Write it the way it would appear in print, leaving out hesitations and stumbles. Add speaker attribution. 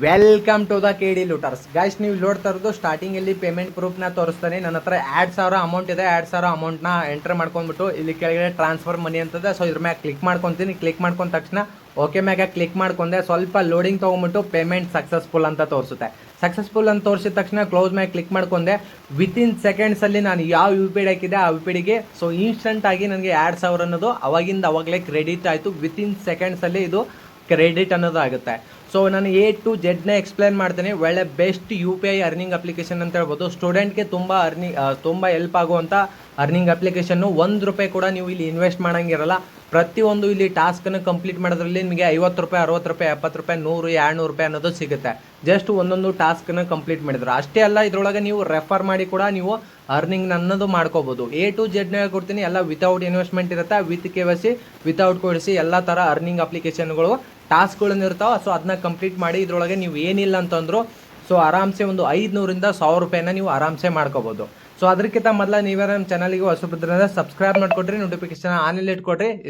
Speaker 1: Welcome to the KD looters guys. ನೀವು ನೋಡ್ತಾ ಇರೋದು ಸ್ಟಾರ್ಟಿಂಗ್ ಇಲ್ಲಿ ಪೇಮೆಂಟ್ ಪ್ರೂಫ್ನ ತೋರಿಸ್ತಾನೆ. ನನ್ನ ಹತ್ರ 2,000 ಅಮೌಂಟ್ ಇದೆ. 2,000 ಅಮೌಂಟ್ನ ಎಂಟರ್ ಮಾಡ್ಕೊಂಡ್ಬಿಟ್ಟು ಇಲ್ಲಿ ಕೆಳಗಡೆ ಟ್ರಾನ್ಸ್ಫರ್ ಮನಿ ಅಂತದೆ. ಸೊ ಇದ್ರ ಮ್ಯಾಗ ಕ್ಲಿಕ್ ಮಾಡ್ಕೊತೀನಿ. ಕ್ಲಿಕ್ ಮಾಡ್ಕೊಂಡ ತಕ್ಷಣ ಓಕೆ ಮ್ಯಾಗ ಕ್ಲಿಕ್ ಮಾಡ್ಕೊಂಡೆ. ಸ್ವಲ್ಪ ಲೋಡಿಂಗ್ ತೊಗೊಂಡ್ಬಿಟ್ಟು ಪೇಮೆಂಟ್ ಸಕ್ಸಸ್ಫುಲ್ ಅಂತ ತೋರಿಸುತ್ತೆ. ಸಕ್ಸಸ್ಫುಲ್ ಅಂತ ತೋರಿಸಿದ ತಕ್ಷಣ ಕ್ಲೋಸ್ ಮ್ಯಾಗ ಕ್ಲಿಕ್ ಮಾಡ್ಕೊಂಡೆ. ವಿತಿನ್ ಸೆಕೆಂಡ್ಸಲ್ಲಿ ನಾನು ಯಾವ ಯು ಪಿ ಡಿ ಹಾಕಿದೆ ಆ ಯು ಪಿ ಡಿಗೆ ಸೊ ಇನ್ಸ್ಟಂಟ್ ಆಗಿ ನನಗೆ 2,000 ಅನ್ನೋದು ಅವಾಗಲೇ ಕ್ರೆಡಿಟ್ ಆಯಿತು. ವಿತಿನ್ ಸೆಕೆಂಡ್ಸಲ್ಲಿ ಇದು ಕ್ರೆಡಿಟ್ ಅನ್ನೋದು ಆಗುತ್ತೆ. ಸೊ ನಾನು A to Z ಎಕ್ಸ್ಪ್ಲೇನ್ ಮಾಡ್ತೀನಿ. ಒಳ್ಳೆ ಬೆಸ್ಟ್ UPI ಅರ್ನಿಂಗ್ ಅಪ್ಲಿಕೇಶನ್ ಅಂತ ಹೇಳ್ಬೋದು. ಸ್ಟೂಡೆಂಟ್ಗೆ ತುಂಬ ಹೆಲ್ಪ್ ಆಗುವಂಥ ಅರ್ನಿಂಗ್ ಅಪ್ಲಿಕೇಶನ್ನು. ₹1 ಕೂಡ ನೀವು ಇಲ್ಲಿ ಇನ್ವೆಸ್ಟ್ ಮಾಡೋಂಗಿರಲ್ಲ. ಪ್ರತಿಯೊಂದು ಇಲ್ಲಿ ಟಾಸ್ಕನ್ನು ಕಂಪ್ಲೀಟ್ ಮಾಡೋದ್ರಲ್ಲಿ ನಿಮಗೆ ₹50, ₹60, ₹70, ₹100, ₹200 ಅನ್ನೋದು ಸಿಗುತ್ತೆ. ಜಸ್ಟ್ ಒಂದೊಂದು ಟಾಸ್ಕನ್ನು ಕಂಪ್ಲೀಟ್ ಮಾಡಿದ್ರು ಅಷ್ಟೇ ಅಲ್ಲ. ಇದರೊಳಗೆ ನೀವು ರೆಫರ್ ಮಾಡಿ ಕೂಡ ನೀವು ಅರ್ನಿಂಗ್ ಅನ್ನೋದು ಮಾಡ್ಕೋಬೋದು. A to Z ಕೊಡ್ತೀನಿ. ಎಲ್ಲ ವಿತೌಟ್ ಇನ್ವೆಸ್ಟ್ಮೆಂಟ್ ಇರುತ್ತೆ. ವಿತ್ KYC ವಿತೌಟ್ ಕೊಡಿಸಿ ಎಲ್ಲ ಥರ ಅರ್ನಿಂಗ್ ಅಪ್ಲಿಕೇಶನ್ಗಳು ಟಾಸ್ಕ್ಗಳನ್ನು ಇರ್ತಾವೆ. ಸೊ ಅದನ್ನ ಕಂಪ್ಲೀಟ್ ಮಾಡಿ ಇದರೊಳಗೆ ನೀವು ಏನಿಲ್ಲ ಅಂತಂದ್ರು ಸೊ ಆರಾಮ್ಸೆ ಒಂದು ₹500ರಿಂದ ₹1,000 ನೀವು ಆರಾಮ್ಸೆ ಮಾಡ್ಕೋಬೋದು. ಸೊ ಅದಕ್ಕಿಂತ ಮೊದಲ ನೀವೇ ನಮ್ಮ ಚಾನಲ್ಗೆ ಹೊಸಬ್ರಿದ್ರೆ ಸಬ್ಸ್ಕ್ರೈಬ್ ಮಾಡಿಕೊಡ್ರಿ, ನೋಟಿಫಿಕೇಶನ್ ಆನಲ್ಲಿ ಇಟ್ಕೊಡ್ರಿ.